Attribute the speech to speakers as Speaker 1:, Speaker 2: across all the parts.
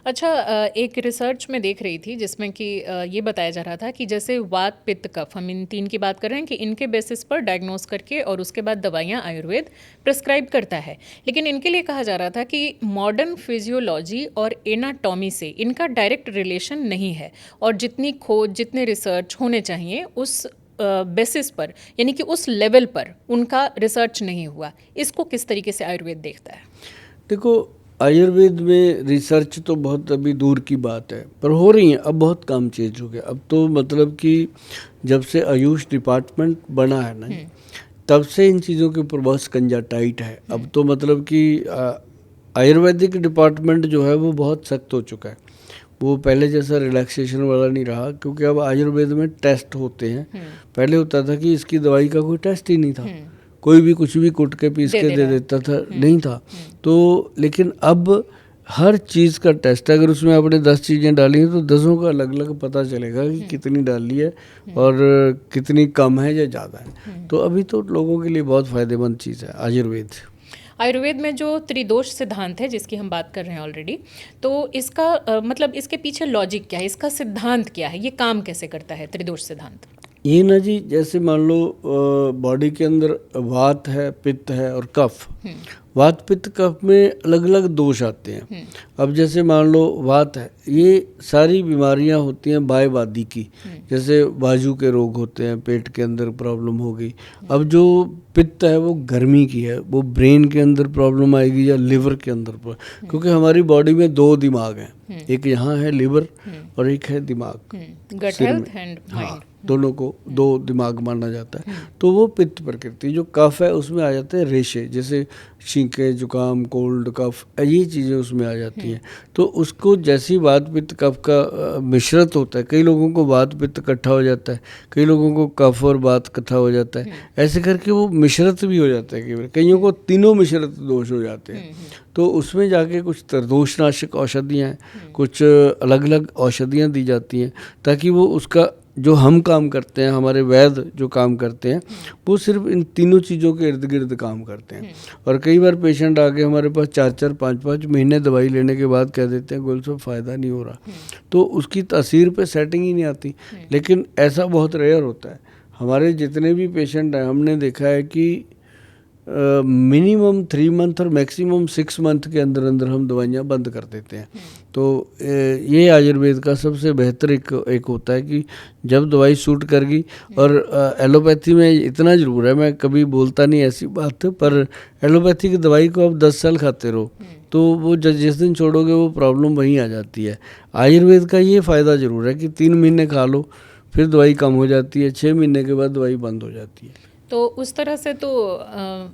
Speaker 1: अच्छा, एक रिसर्च में देख रही थी जिसमें कि ये बताया जा रहा था कि जैसे वात पित्त कफ, हम इन तीन की बात कर रहे हैं कि इनके बेसिस पर डायग्नोस करके और उसके बाद दवाइयाँ आयुर्वेद प्रिस्क्राइब करता है। लेकिन इनके लिए कहा जा रहा था कि मॉडर्न फिजियोलॉजी और एनाटॉमी से इनका डायरेक्ट रिलेशन नहीं है, और जितनी खोज जितने रिसर्च होने चाहिए उस बेसिस पर, यानी कि उस लेवल पर उनका रिसर्च नहीं हुआ। इसको किस तरीके से आयुर्वेद देखता है?
Speaker 2: देखो, आयुर्वेद में रिसर्च तो बहुत अभी दूर की बात है, पर हो रही है। अब बहुत काम चेंज हो गया। अब तो मतलब कि जब से आयुष डिपार्टमेंट बना है ना, तब से इन चीज़ों के ऊपर बहुत स्कंजा टाइट है। अब तो मतलब कि आयुर्वेदिक डिपार्टमेंट जो है वो बहुत सख्त हो चुका है। वो पहले जैसा रिलैक्सेशन वाला नहीं रहा, क्योंकि अब आयुर्वेद में टेस्ट होते हैं। पहले होता था कि इसकी दवाई का कोई टेस्ट ही नहीं था, कोई भी कुछ भी कुट के पीस के दे देता था, नहीं था। तो लेकिन अब हर चीज़ का टेस्ट है। अगर उसमें आपने 10 चीज़ें डाली हैं तो 10ओं का अलग अलग पता चलेगा कि कितनी डाली है और कितनी कम है या ज़्यादा है। तो अभी तो लोगों के लिए बहुत फ़ायदेमंद चीज़ है आयुर्वेद।
Speaker 1: आयुर्वेद में जो त्रिदोष सिद्धांत है जिसकी हम बात कर रहे हैं ऑलरेडी, तो इसका मतलब इसके पीछे लॉजिक क्या है, इसका सिद्धांत क्या है, ये काम कैसे करता है त्रिदोष सिद्धांत?
Speaker 2: ये ना जी, जैसे मान लो बॉडी के अंदर वात है, पित्त है और कफ। वात पित्त कफ में अलग अलग दोष आते हैं। अब जैसे मान लो वात है, ये सारी बीमारियां होती हैं बायवादी की। जैसे बाजू के रोग होते हैं, पेट के अंदर प्रॉब्लम होगी। अब जो पित्त है वो गर्मी की है, वो ब्रेन के अंदर प्रॉब्लम आएगी या लिवर के अंदर क्योंकि हमारी बॉडी में 2 दिमाग हैं, एक यहाँ है लिवर और एक है दिमाग
Speaker 1: गट
Speaker 2: सिर
Speaker 1: हेल्थ
Speaker 2: में।
Speaker 1: एंड
Speaker 2: हाँ,
Speaker 1: माइंड।
Speaker 2: दोनों को 2 दिमाग माना जाता है। तो वो पित्त प्रकृति। जो कफ है उसमें आ जाते हैं रेशे, जैसे छींके, जुकाम, कोल्ड, कफ, ये चीज़ें उसमें आ जाती हैं। तो उसको जैसी वात पित्त कफ का मिश्रित होता है, कई लोगों को वात पित्त इकट्ठा हो जाता है, कई लोगों को कफ और वात इकट्ठा हो जाता है। ऐसे करके वो मिश्रित भी हो जाता है। कई बार कईयों को तीनों मिश्रित दोष हो जाते हैं। तो उसमें जाके कुछ त्रिदोषनाशक औषधियाँ हैं, कुछ अलग अलग औषधियाँ दी जाती हैं, ताकि वो उसका जो हम काम करते हैं, हमारे वैद्य जो काम करते हैं, वो सिर्फ इन तीनों चीज़ों के इर्द गिर्द काम करते हैं। और कई बार पेशेंट आके हमारे पास 4-4, 5-5 महीने दवाई लेने के बाद कह देते हैं गोल साहब फ़ायदा नहीं हो रहा। तो उसकी तासीर पे सेटिंग ही नहीं आती। लेकिन ऐसा बहुत रेयर होता है। हमारे जितने भी पेशेंट हैं, हमने देखा है कि मिनिमम 3 मंथ और मैक्सिमम 6 मंथ के अंदर अंदर हम दवाइयाँ बंद कर देते हैं। तो ये आयुर्वेद का सबसे बेहतर एक होता है कि जब दवाई सूट कर गई। और एलोपैथी में इतना ज़रूर है, मैं कभी बोलता नहीं ऐसी बात, पर एलोपैथी की दवाई को आप 10 साल खाते रहो तो वो जिस दिन छोड़ोगे वो प्रॉब्लम वहीं आ जाती है। आयुर्वेद का ये फ़ायदा ज़रूर है कि 3 महीने खा लो, फिर दवाई कम हो जाती है, 6 महीने के बाद दवाई बंद हो जाती है।
Speaker 1: तो उस तरह से तो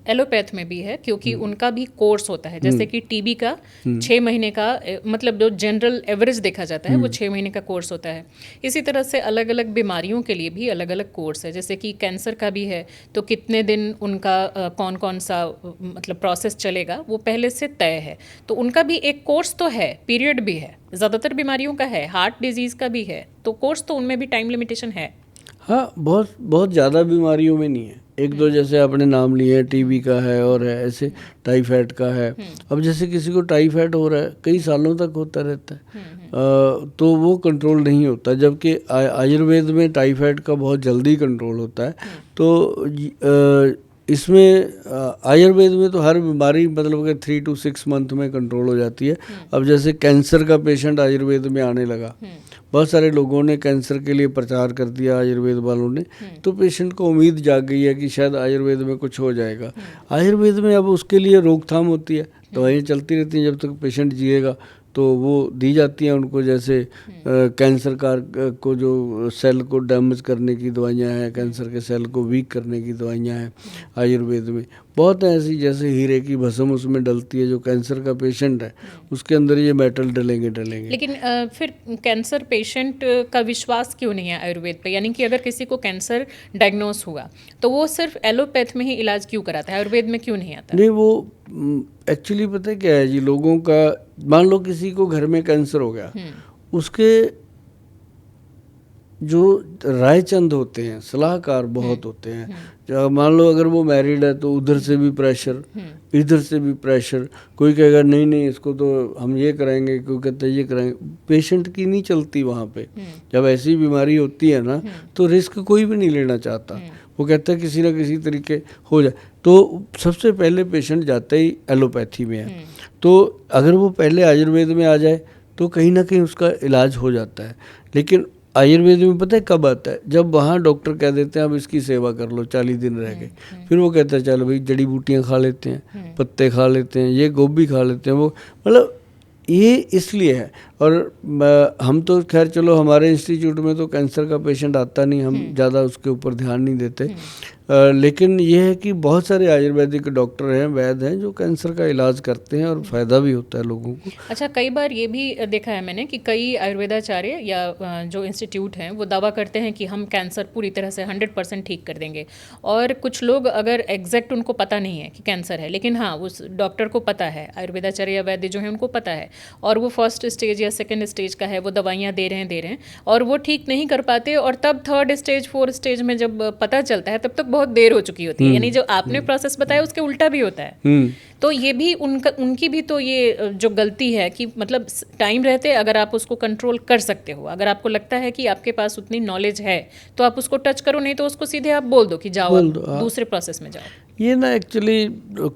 Speaker 1: एलोपैथ में भी है, क्योंकि उनका भी कोर्स होता है। जैसे कि टीबी का 6 महीने का मतलब जो जनरल एवरेज देखा जाता है वो 6 महीने का कोर्स होता है। इसी तरह से अलग अलग बीमारियों के लिए भी अलग अलग कोर्स है। जैसे कि कैंसर का भी है, तो कितने दिन उनका कौन कौन सा मतलब प्रोसेस चलेगा वो पहले से तय है। तो उनका भी एक कोर्स तो है, पीरियड भी है। ज़्यादातर बीमारियों का है, हार्ट डिजीज़ का भी है, तो कोर्स तो उनमें भी टाइम लिमिटेशन है।
Speaker 2: हाँ, बहुत बहुत ज़्यादा बीमारियों में नहीं है। एक दो जैसे आपने नाम लिए, टीबी का है और है, ऐसे टाइफाइड का है। अब जैसे किसी को टाइफाइड हो रहा है, कई सालों तक होता रहता है, तो वो कंट्रोल नहीं होता। जबकि आयुर्वेद में टाइफाइड का बहुत जल्दी कंट्रोल होता है। तो इसमें आयुर्वेद में तो हर बीमारी मतलब कि 3 to 6 मंथ में कंट्रोल हो जाती है। अब जैसे कैंसर का पेशेंट आयुर्वेद में आने लगा, बहुत सारे लोगों ने कैंसर के लिए प्रचार कर दिया आयुर्वेद वालों ने, तो पेशेंट को उम्मीद जाग गई है कि शायद आयुर्वेद में कुछ हो जाएगा। आयुर्वेद में अब उसके लिए रोकथाम होती है, दवाइयाँ चलती रहती हैं जब तक पेशेंट जिएगा, तो वो दी जाती हैं उनको। जैसे कैंसर को जो सेल को डैमेज करने की दवाइयाँ हैं, कैंसर के सेल को वीक करने की दवाइयाँ हैं आयुर्वेद में बहुत है ऐसी। जैसे हीरे की भस्म उसमें डलती है, जो कैंसर का पेशेंट है उसके अंदर ये मेटल डलेंगे।
Speaker 1: लेकिन फिर कैंसर पेशेंट का विश्वास क्यों नहीं है आयुर्वेद पे? यानी कि अगर किसी को कैंसर डायग्नोस हुआ तो वो सिर्फ एलोपैथ में ही इलाज क्यों कराता है, आयुर्वेद में क्यों नहीं आता?
Speaker 2: नहीं, वो एक्चुअली पता है क्या है जी, लोगों का मान लो किसी को घर में कैंसर हो गया, उसके जो रायचंद होते हैं, सलाहकार बहुत होते हैं। मान लो अगर वो मैरिड है तो उधर से भी प्रेशर, इधर से भी प्रेशर, कोई कहेगा नहीं नहीं इसको तो हम ये कराएंगे, कोई कहता है ये कराएंगे। पेशेंट की नहीं चलती वहाँ पे। जब ऐसी बीमारी होती है ना तो रिस्क कोई भी नहीं लेना चाहता, वो कहता है किसी ना किसी तरीके हो जाए। तो सबसे पहले पेशेंट जाता ही एलोपैथी में है। तो अगर वो पहले आयुर्वेद में आ जाए तो कहीं ना कहीं उसका इलाज हो जाता है। लेकिन आयुर्वेद में पता है कब आता है, जब वहाँ डॉक्टर कह देते हैं अब इसकी सेवा कर लो, 40 दिन रह गए, फिर वो कहता है चलो भाई जड़ी बूटियाँ खा लेते हैं, पत्ते खा लेते हैं, ये गोभी खा लेते हैं। वो मतलब ये इसलिए है। और हम तो खैर चलो हमारे इंस्टीट्यूट में तो कैंसर का पेशेंट आता नहीं, हम ज़्यादा उसके ऊपर ध्यान नहीं देते। लेकिन ये है कि बहुत सारे आयुर्वेदिक डॉक्टर हैं, वैद्य हैं जो कैंसर का इलाज करते हैं और फ़ायदा भी होता है लोगों को।
Speaker 1: अच्छा, कई बार ये भी देखा है मैंने कि कई आयुर्वेदाचार्य या जो इंस्टीट्यूट हैं वो दावा करते हैं कि हम कैंसर पूरी तरह से 100% ठीक कर देंगे। और कुछ लोग अगर एग्जैक्ट उनको पता नहीं है कि कैंसर है, लेकिन हाँ उस डॉक्टर को पता है, आयुर्वेदाचार्य या वैद्य जो है उनको पता है, और वो फर्स्ट स्टेज या सेकेंड स्टेज का है, वो दवाइयाँ दे रहे हैं और वो ठीक नहीं कर पाते, और तब थर्ड स्टेज फोर्थ स्टेज में जब पता चलता है तब तक बहुत देर हो चुकी होती है। यानी जो आपने प्रोसेस बताया उसके उल्टा भी होता है। तो ये भी उनकी भी तो ये जो गलती है कि मतलब टाइम रहते अगर आप उसको कंट्रोल कर सकते हो, अगर आपको लगता है कि आपके पास उतनी नॉलेज है तो आप उसको टच करो, नहीं तो उसको सीधे आप बोल दो कि जाओ दूसरे प्रोसेस में जाओ।
Speaker 2: ये ना एक्चुअली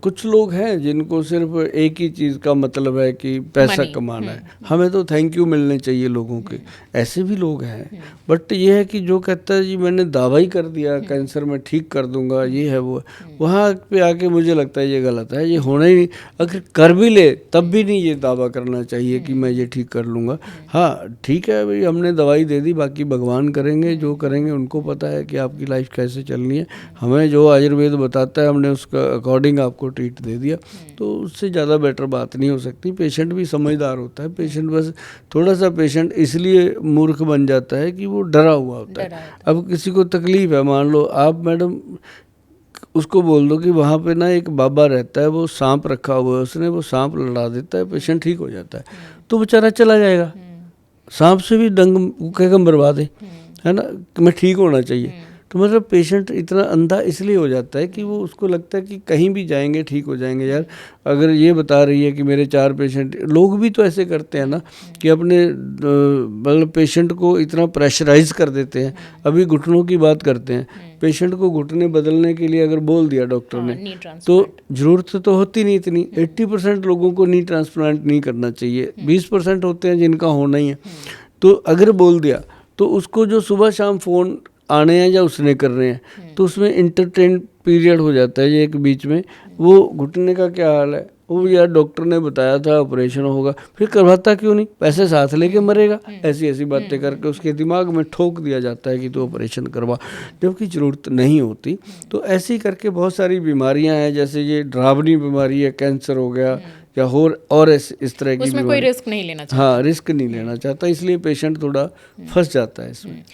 Speaker 2: कुछ लोग हैं जिनको सिर्फ एक ही चीज़ का मतलब है कि पैसा कमाना है, हमें तो थैंक यू मिलने चाहिए लोगों के, ऐसे भी लोग हैं। बट ये है कि जो कहता है जी मैंने दावा ही कर दिया कैंसर में ठीक कर दूंगा, ये है वो, वहाँ पे आके मुझे लगता है ये गलत है, ये होना ही नहीं। अगर कर भी ले तब भी नहीं ये दावा करना चाहिए कि मैं ये ठीक कर लूँगा। हाँ ठीक है भाई, हमने दवाई दे दी, बाकी भगवान करेंगे, जो करेंगे उनको पता है कि आपकी लाइफ कैसे चलनी है। हमें जो आयुर्वेद बताता है हमने उसका अकॉर्डिंग आपको ट्रीट दे दिया, तो उससे ज़्यादा बेटर बात नहीं हो सकती। पेशेंट भी समझदार होता है, पेशेंट बस थोड़ा सा पेशेंट इसलिए मूर्ख बन जाता है कि वो डरा हुआ होता है। अब किसी को तकलीफ है, मान लो आप मैडम उसको बोल दो कि वहाँ पे ना एक बाबा रहता है, वो सांप रखा हुआ है उसने, वो सांप लड़ा देता है, पेशेंट ठीक हो जाता है, तो बेचारा चला जाएगा। सांप से भी डंग कहेगा मरवा दे, है ना, कि मैं ठीक होना चाहिए। तो मतलब पेशेंट इतना अंधा इसलिए हो जाता है कि वो उसको लगता है कि कहीं भी जाएंगे ठीक हो जाएंगे। यार अगर ये बता रही है कि मेरे 4 पेशेंट, लोग भी तो ऐसे करते हैं ना कि अपने मतलब पेशेंट को इतना प्रेशराइज कर देते हैं। अभी घुटनों की बात करते हैं, पेशेंट को घुटने बदलने के लिए अगर बोल दिया डॉक्टर ने तो ज़रूरत तो होती नहीं इतनी। 80% लोगों को नी ट्रांसप्लांट नहीं करना चाहिए, 20% होते हैं जिनका होना ही है। तो अगर बोल दिया तो उसको जो सुबह शाम फ़ोन आने हैं या उसने कर रहे हैं, तो उसमें इंटरटेन पीरियड हो जाता है ये एक बीच में। वो घुटने का क्या हाल है, वो यार डॉक्टर ने बताया था ऑपरेशन होगा, फिर करवाता क्यों नहीं, पैसे साथ लेके मरेगा। ऐसी ऐसी बातें करके उसके दिमाग में ठोक दिया जाता है कि तो ऑपरेशन करवा, जबकि ज़रूरत नहीं होती। तो ऐसे ही करके बहुत सारी बीमारियां हैं, जैसे ये डरावनी बीमारी है, कैंसर हो गया या और इस तरह की
Speaker 1: उसमें कोई रिस्क नहीं लेना चाहता।
Speaker 2: हाँ, रिस्क नहीं लेना चाहता, इसलिए पेशेंट थोड़ा फंस जाता है इसमें।